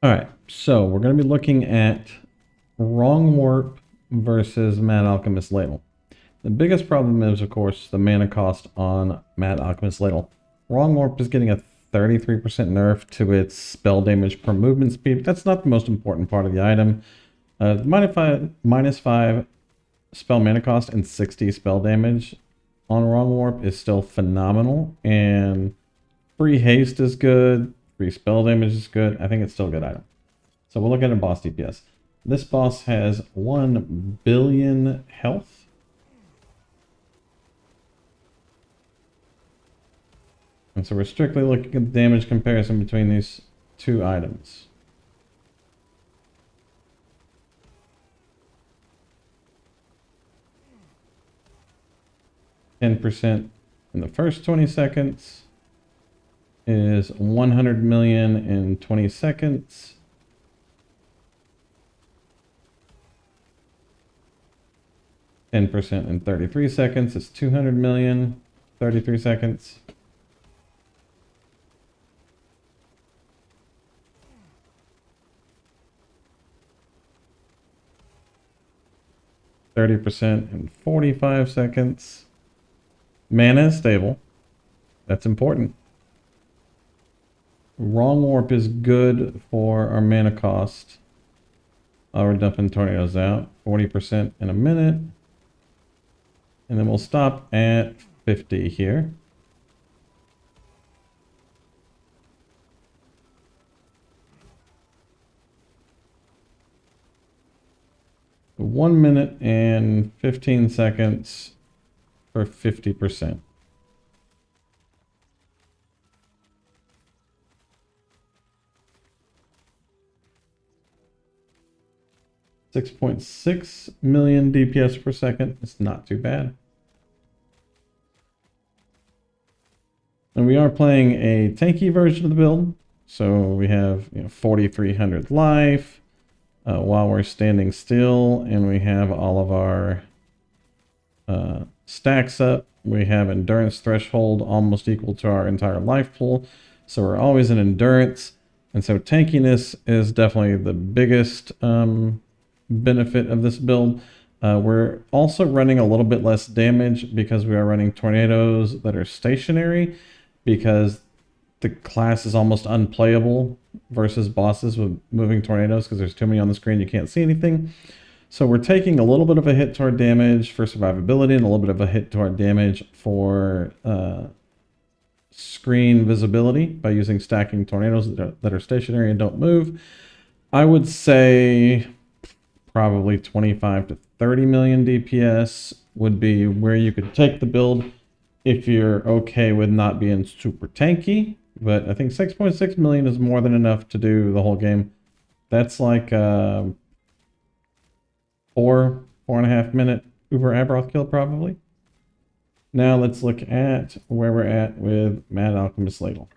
All right, so we're going to be looking at Wrong Warp versus Mad Alchemist Ladle. The biggest problem is, of course, the mana cost on Mad Alchemist Ladle. Wrong Warp is getting a 33% nerf to its spell damage per movement speed. That's not the most important part of the item. -5 spell mana cost and 60 spell damage on Wrong Warp is still phenomenal, and free haste is good. Free spell damage is good. I think it's still a good item. So we'll look at a boss DPS. This boss has 1 billion health. And so we're strictly looking at the damage comparison between these two items. %, in the first 20 seconds is 100 million in 20 seconds. %, in 33 seconds is 200 million, 33 seconds. %, in 45 seconds. Mana is stable. That's important. Wrong Warp is good for our mana cost. We're dumping tornadoes out. 40% in a minute. And then we'll stop at 50 here. One minute and 15 seconds for 50%. $6.6 million DPS per second. It's not too bad. And we are playing a tanky version of the build. So we have 4,300 life while we're standing still, and we have all of our stacks up. We have endurance threshold almost equal to our entire life pool. So we're always in endurance. And so tankiness is definitely the biggest benefit of this build. We're also running a little bit less damage because we are running tornadoes that are stationary, because the class is almost unplayable versus bosses with moving tornadoes because there's too many on the screen, you can't see anything. So we're taking a little bit of a hit to our damage for survivability and a little bit of a hit to our damage for screen visibility by using stacking tornadoes that are stationary and don't move. I would say probably 25 to 30 million DPS would be where you could take the build if you're okay with not being super tanky. But I think 6.6 million is more than enough to do the whole game. That's like 4.5 minute Uber Aberoth kill probably. Now let's look at where we're at with Mad Alchemist Ladle.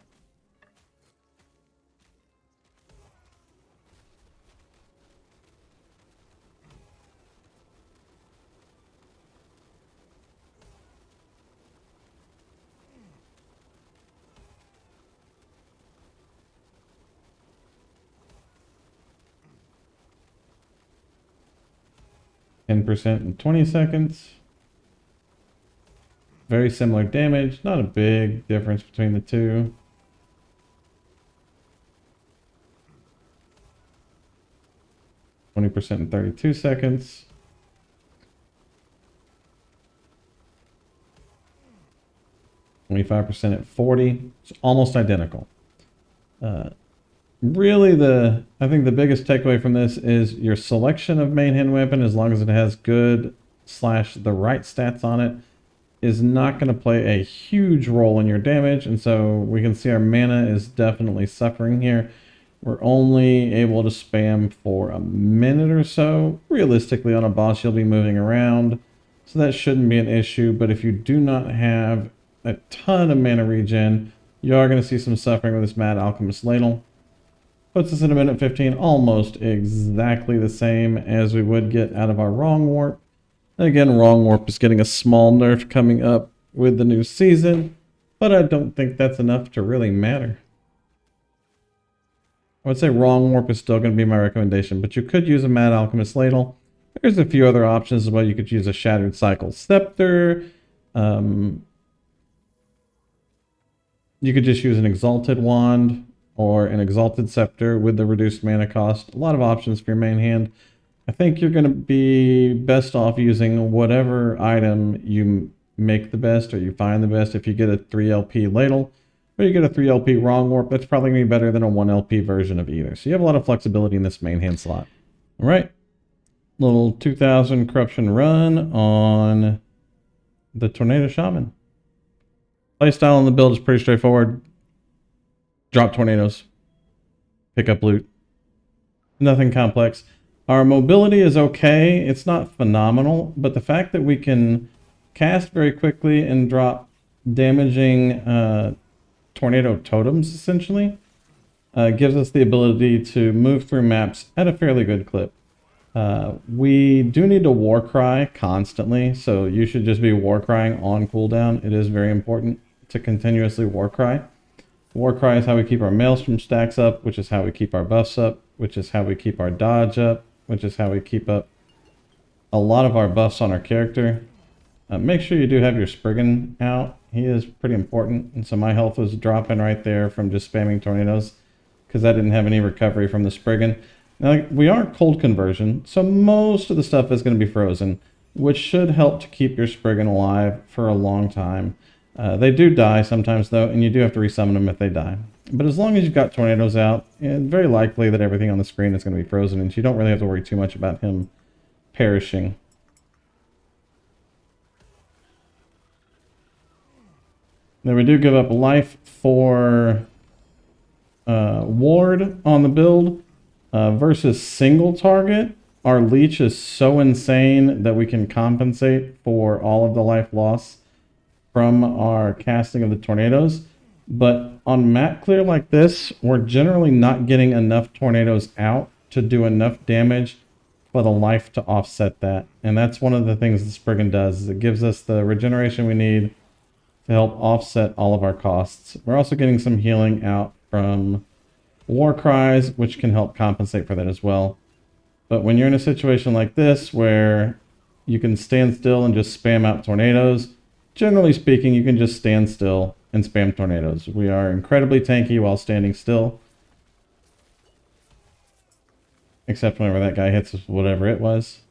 %, in 20 seconds. Very similar damage, not a big difference between the two. %, in 32 seconds. %, at 40. It's almost identical. Really, I think the biggest takeaway from this is your selection of main hand weapon, as long as it has good / the right stats on it, is not going to play a huge role in your damage. And so we can see our mana is definitely suffering here. We're only able to spam for a minute or so. Realistically, on a boss, you'll be moving around, so that shouldn't be an issue. But if you do not have a ton of mana regen, you are going to see some suffering with this Mad Alchemist Ladle. Puts us in a minute 15, almost exactly the same as we would get out of our Wrong Warp. Again, Wrong Warp is getting a small nerf coming up with the new season, but I don't think that's enough to really matter. I would say Wrong Warp is still going to be my recommendation, but you could use a Mad Alchemist Ladle. There's a few other options as well. You could use a Shattered Cycle Scepter. You could just use an Exalted Wand or an Exalted Scepter with the reduced mana cost. A lot of options for your main hand. I think you're going to be best off using whatever item you make the best or you find the best. If you get a 3LP Ladle or you get a 3LP Wrong Warp, that's probably going to be better than a 1LP version of either. So you have a lot of flexibility in this main hand slot. All right. Little 2000 Corruption run on the Tornado Shaman. Playstyle on the build is pretty straightforward. Drop tornadoes. Pick up loot. Nothing complex. Our mobility is okay. It's not phenomenal, but the fact that we can cast very quickly and drop damaging tornado totems, essentially, gives us the ability to move through maps at a fairly good clip. We do need to war cry constantly, so you should just be war crying on cooldown. It is very important to continuously war cry. War cry is how we keep our Maelstrom stacks up, which is how we keep our buffs up, which is how we keep our dodge up, which is how we keep up a lot of our buffs on our character. Make sure you do have your Spriggan out. He is pretty important, and so my health was dropping right there from just spamming tornadoes because I didn't have any recovery from the Spriggan. Now, we are cold conversion, so most of the stuff is going to be frozen, which should help to keep your Spriggan alive for a long time. They do die sometimes, though, and you do have to resummon them if they die. But as long as you've got tornadoes out, it's very likely that everything on the screen is going to be frozen, and so you don't really have to worry too much about him perishing. Now, we do give up life for ward on the build. Versus single target, our leech is so insane that we can compensate for all of the life loss from our casting of the tornadoes. But on map clear like this, we're generally not getting enough tornadoes out to do enough damage for the life to offset that. And that's one of the things the Spriggan does, is it gives us the regeneration we need to help offset all of our costs. We're also getting some healing out from war cries, which can help compensate for that as well. But when you're in a situation like this where you can stand still and just spam out tornadoes, generally speaking, you can just stand still and spam tornadoes. We are incredibly tanky while standing still. Except whenever that guy hits whatever it was.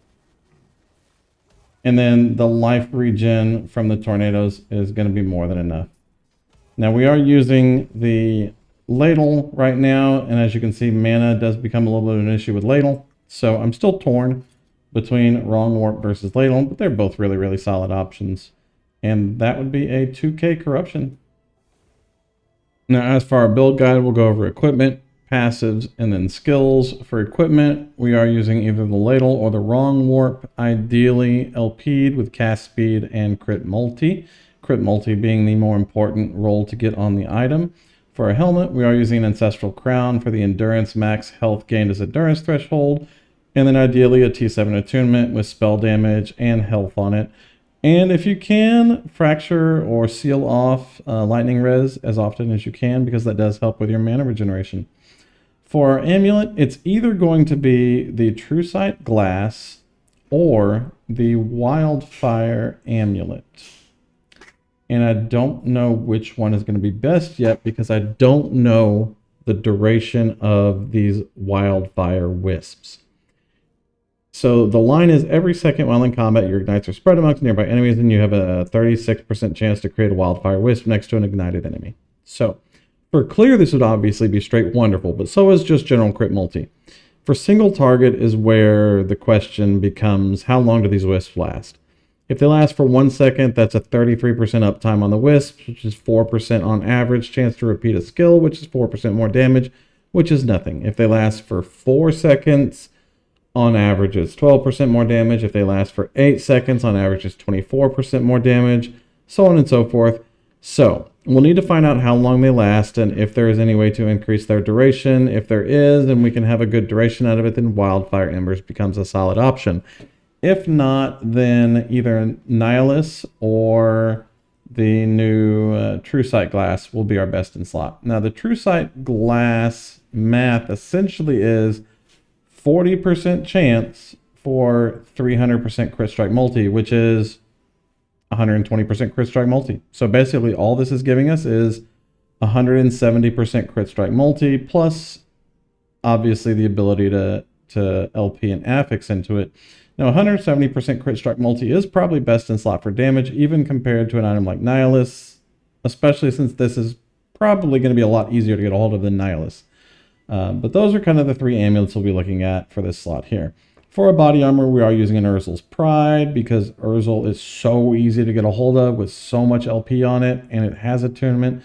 And then the life regen from the tornadoes is going to be more than enough. Now we are using the Ladle right now, and as you can see, mana does become a little bit of an issue with Ladle. So I'm still torn between Wrong Warp versus Ladle, but they're both really, really solid options. And that would be a 2k Corruption. Now, as for our build guide, we'll go over equipment, passives, and then skills. For equipment, we are using either the Ladle or the Wrong Warp, ideally LP'd with cast speed and crit multi. Crit multi being the more important roll to get on the item. For a helmet, we are using an Ancestral Crown for the Endurance max health gained as Endurance threshold, and then ideally a T7 attunement with spell damage and health on it. And if you can, fracture or seal off lightning res as often as you can, because that does help with your mana regeneration. For our amulet, it's either going to be the True Sight Glass or the Wildfire Amulet. And I don't know which one is going to be best yet because I don't know the duration of these wildfire wisps. So the line is every second while in combat, your ignites are spread amongst nearby enemies and you have a 36% chance to create a wildfire wisp next to an ignited enemy. So for clear, this would obviously be straight wonderful, but so is just general crit multi. For single target is where the question becomes, how long do these wisps last? If they last for 1 second, that's a 33% uptime on the wisps, which is 4% on average chance to repeat a skill, which is 4% more damage, which is nothing. If they last for 4 seconds, on average it's 12% more damage. If they last for 8 seconds, on average it's 24% more damage, so on and so forth. So we'll need to find out how long they last and if there is any way to increase their duration. If there is, and we can have a good duration out of it, then Wildfire Embers becomes a solid option. If not, then either Nihilus or the new True Sight glass will be our best in slot. Now, the True Sight glass math essentially is 40% chance for 300% crit strike multi, which is 120% crit strike multi. So basically, all this is giving us is 170% crit strike multi, plus obviously the ability to LP and affix into it. Now, 170% crit strike multi is probably best in slot for damage, even compared to an item like Nihilus, especially since this is probably going to be a lot easier to get a hold of than Nihilus. But those are kind of the three amulets we'll be looking at for this slot here. For a body armor, we are using an Urzel's Pride because Urzel is so easy to get a hold of with so much LP on it, and it has attunement,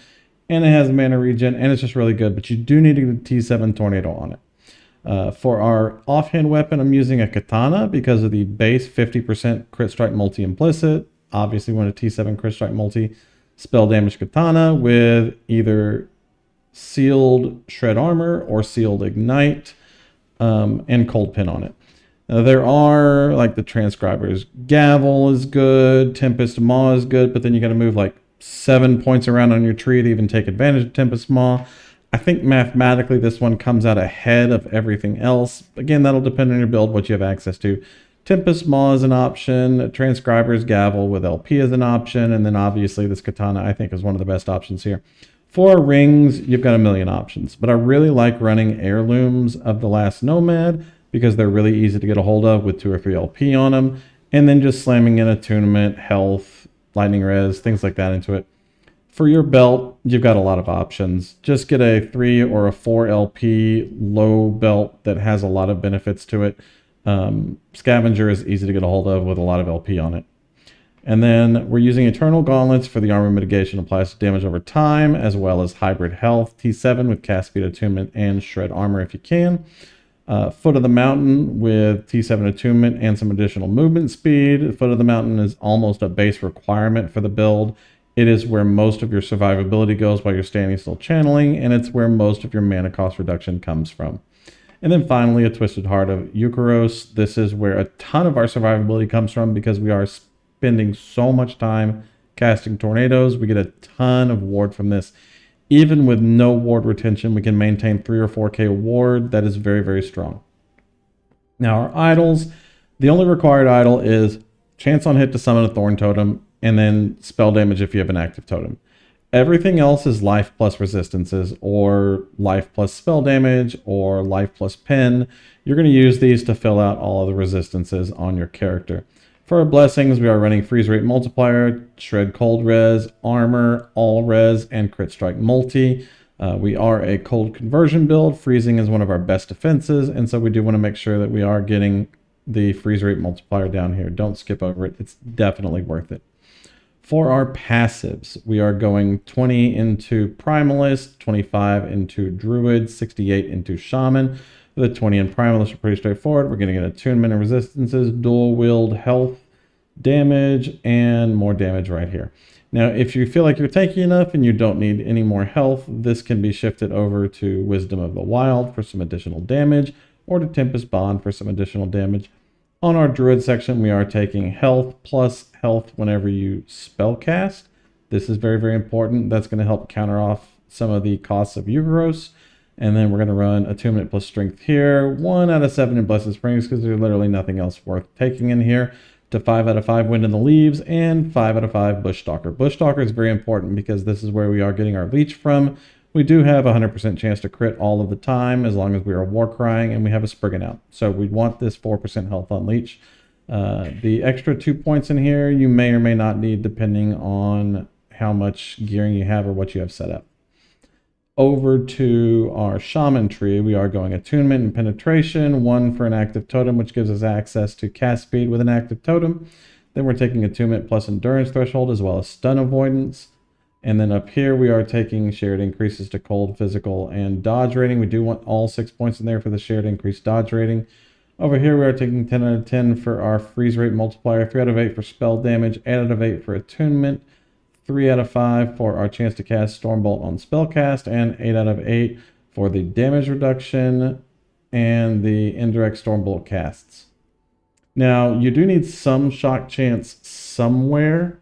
and it has mana regen, and it's just really good, but you do need to get a T7 Tornado on it. For our offhand weapon, I'm using a Katana because of the base 50% crit strike multi implicit. Obviously, we want a T7 crit strike multi spell damage Katana with either sealed shred armor or sealed ignite and cold pin on it. Now, there are like the transcribers. Gavel is good, Tempest Maw is good, but then you got to move like 7 points around on your tree to even take advantage of Tempest Maw. I think mathematically this one comes out ahead of everything else. Again, that'll depend on your build, what you have access to. Tempest Maw is an option, Transcriber's Gavel with LP is an option, and then obviously this Katana I think is one of the best options here. For rings, you've got a million options, but I really like running Heirlooms of the Last Nomad because they're really easy to get a hold of with 2 or 3 LP on them, and then just slamming in attunement, health, lightning res, things like that into it. For your belt, you've got a lot of options. Just get a 3 or a 4 LP low belt that has a lot of benefits to it. Scavenger is easy to get a hold of with a lot of LP on it. And then we're using Eternal Gauntlets for the armor mitigation, applies damage over time, as well as hybrid health, T7 with cast speed attunement and shred armor if you can. Foot of the Mountain with T7 attunement and some additional movement speed. Foot of the Mountain is almost a base requirement for the build. It is where most of your survivability goes while you're standing still channeling, and it's where most of your mana cost reduction comes from. And then finally, a Twisted Heart of Eucharos. This is where a ton of our survivability comes from because we are spending so much time casting tornadoes. We get a ton of ward from this. Even with no ward retention, we can maintain 3 or 4k ward. That is very, very strong. Now, our idols, the only required idol is chance on hit to summon a Thorn Totem, and then spell damage if you have an active totem. Everything else is life plus resistances, or life plus spell damage, or life plus pen. You're going to use these to fill out all of the resistances on your character. For our blessings, we are running freeze rate multiplier, shred cold res, armor, all res, and crit strike multi. We are a cold conversion build. Freezing is one of our best defenses, and so we do want to make sure that we are getting the freeze rate multiplier down here. Don't skip over it. It's definitely worth it. For our passives, we are going 20 into Primalist, 25 into Druid, 68 into Shaman. The 20 in Primalist are pretty straightforward. We're going to get attunement and resistances, dual wield health, damage, and more damage right here. Now, if you feel like you're tanky enough and you don't need any more health, this can be shifted over to Wisdom of the Wild for some additional damage, or to Tempest Bond for some additional damage. On our Druid section, we are taking health plus health whenever you spell cast. This is very, very important. That's going to help counter off some of the costs of Eucharos. And then we're going to run attunement plus strength here. 1 out of 7 in Blessed Springs because there's literally nothing else worth taking in here. To 5 out of 5 Wind in the Leaves and 5 out of 5 Bush Stalker. Bush Stalker is very important because this is where we are getting our leech from. We do have a 100% chance to crit all of the time as long as we are war crying and we have a Spriggan out. So we want this 4% health on leech. The extra 2 points in here you may or may not need depending on how much gearing you have or what you have set up. Over to our Shaman tree, we are going attunement and penetration, 1 for an active totem, which gives us access to cast speed with an active totem. Then we're taking attunement plus endurance threshold as well as stun avoidance. And then up here, we are taking shared increases to cold, physical, and dodge rating. We do want all 6 points in there for the shared increased dodge rating. Over here, we are taking 10 out of 10 for our freeze rate multiplier, 3 out of 8 for spell damage, 8 out of 8 for attunement, 3 out of 5 for our chance to cast Stormbolt on spellcast, and 8 out of 8 for the damage reduction and the indirect Stormbolt casts. Now, you do need some shock chance somewhere.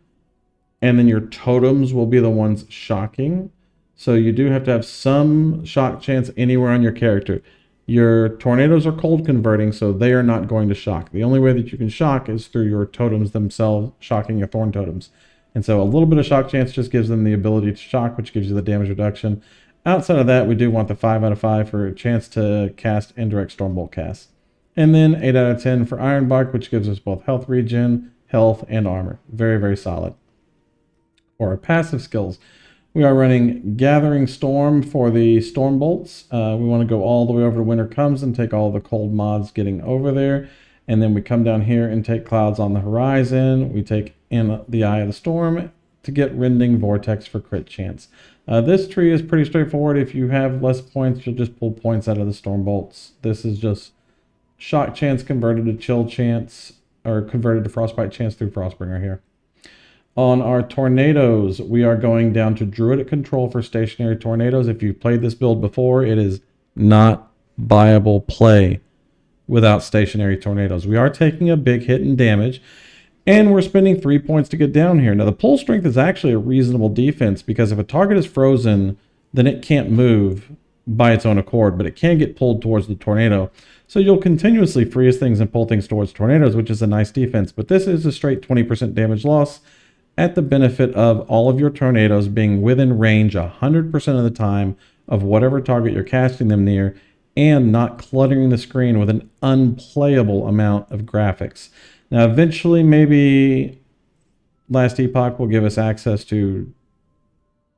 and then your totems will be the ones shocking. So you do have to have some shock chance anywhere on your character. Your tornadoes are cold converting, so they are not going to shock. The only way that you can shock is through your totems themselves, shocking your thorn totems. And so a little bit of shock chance just gives them the ability to shock, which gives you the damage reduction. Outside of that, we do want the 5 out of 5 for a chance to cast indirect Stormbolt cast. And then 8 out of 10 for Iron Bark, which gives us both health regen, health, and armor. Very, very solid. For our passive skills, we are running Gathering Storm for the Storm Bolts. We want to go all the way over to Winter Comes and take all the cold mods getting over there. And then we come down here and take Clouds on the Horizon. We take in the Eye of the Storm to get Rending Vortex for crit chance. This tree is pretty straightforward. If you have less points, you'll just pull points out of the Storm Bolts. This is just shock chance converted to chill chance, or converted to frostbite chance through Frostbringer here. On our tornadoes, we are going down to Druidic Control for stationary tornadoes. If you've played this build before, it is not viable play without stationary tornadoes. We are taking a big hit in damage, and we're spending 3 points to get down here. Now, the pull strength is actually a reasonable defense, because if a target is frozen, then it can't move by its own accord, but it can get pulled towards the tornado. So you'll continuously freeze things and pull things towards tornadoes, which is a nice defense. But this is a straight 20% damage loss at the benefit of all of your tornadoes being within range 100% of the time of whatever target you're casting them near, and not cluttering the screen with an unplayable amount of graphics. Now, eventually, maybe Last Epoch will give us access to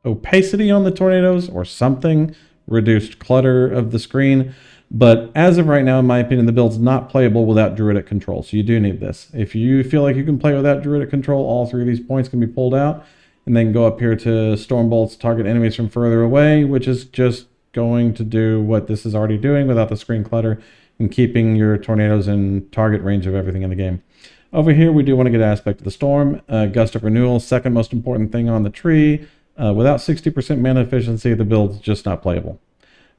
opacity on the tornadoes or something, reduced clutter of the screen. But as of right now, in my opinion, the build's not playable without Druidic Control. So you do need this. If you feel like you can play without Druidic Control, all 3 of these points can be pulled out. And then go up here to Storm Bolts, target enemies from further away, which is just going to do what this is already doing without the screen clutter and keeping your tornadoes in target range of everything in the game. Over here, we do want to get Aspect of the Storm. Gust of Renewal, second most important thing on the tree. Without 60% mana efficiency, the build's just not playable.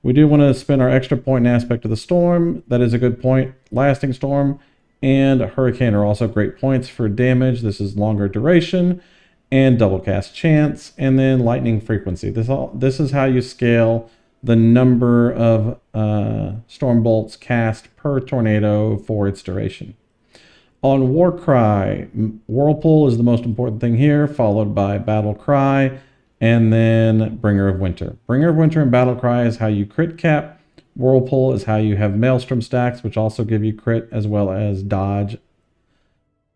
We do want to spend our extra point in Aspect of the Storm. That is a good point. Lasting Storm and Hurricane are also great points for damage. This is longer duration and double cast chance, and then Lightning Frequency. This is how you scale the number of Storm Bolts cast per tornado for its duration. On Warcry, Whirlpool is the most important thing here, followed by Battle Cry, and then Bringer of Winter. Bringer of Winter and Battle Cry is how you crit cap. Whirlpool is how you have Maelstrom stacks, which also give you crit as well as dodge.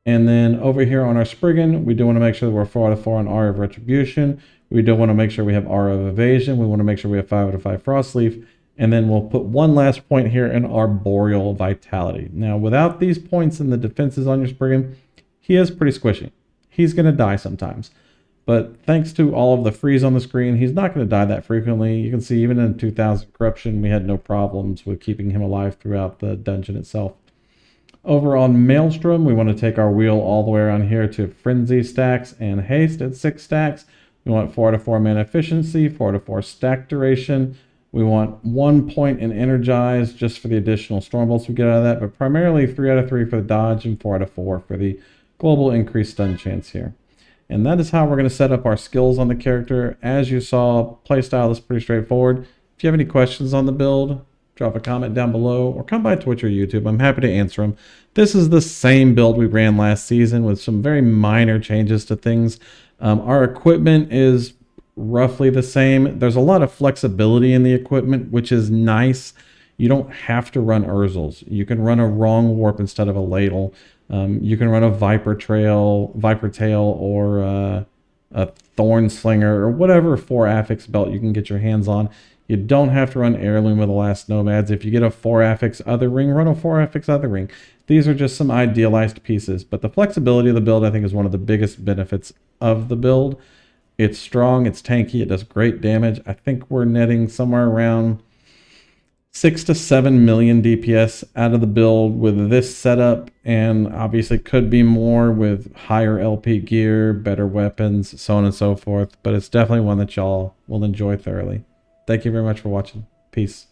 And then over here on our Spriggan, we do want to make sure that we're 4 out of 4 on Aura of Retribution. We do want to make sure we have Aura of Evasion. We want to make sure we have 5 out of 5 Frostleaf. And then we'll put one last point here in our Boreal Vitality. Now, without these points in the defenses on your Spriggan, he is pretty squishy. He's going to die sometimes. But thanks to all of the freeze on the screen, he's not going to die that frequently. You can see even in 2000 Corruption, we had no problems with keeping him alive throughout the dungeon itself. Over on Maelstrom, we want to take our wheel all the way around here to Frenzy stacks and Haste at 6 stacks. We want 4 out of 4 mana efficiency, 4 out of 4 stack duration. We want 1 point in Energize just for the additional Storm Bolts we get out of that, but primarily 3 out of 3 for the dodge and 4 out of 4 for the global increased stun chance here. And that is how we're going to set up our skills on the character. As you saw, playstyle is pretty straightforward. If you have any questions on the build, drop a comment down below or come by Twitch or YouTube. I'm happy to answer them. This is the same build we ran last season with some very minor changes to things. Our equipment is roughly the same. There's a lot of flexibility in the equipment, which is nice. You don't have to run Urzels. You can run a Wrong Warp instead of a Ladle. You can run a Viper Tail, or a Thorn Slinger, or whatever 4 affix belt you can get your hands on. You don't have to run Heirloom with the Last Nomads. If you get a 4 affix Other Ring, run a 4 affix Other Ring. These are just some idealized pieces, but the flexibility of the build I think is one of the biggest benefits of the build. It's strong, it's tanky, it does great damage. I think we're netting somewhere around 6 to 7 million DPS out of the build with this setup, and obviously could be more with higher LP gear, better weapons, so on and so forth. But it's definitely one that y'all will enjoy thoroughly. Thank you very much for watching. Peace.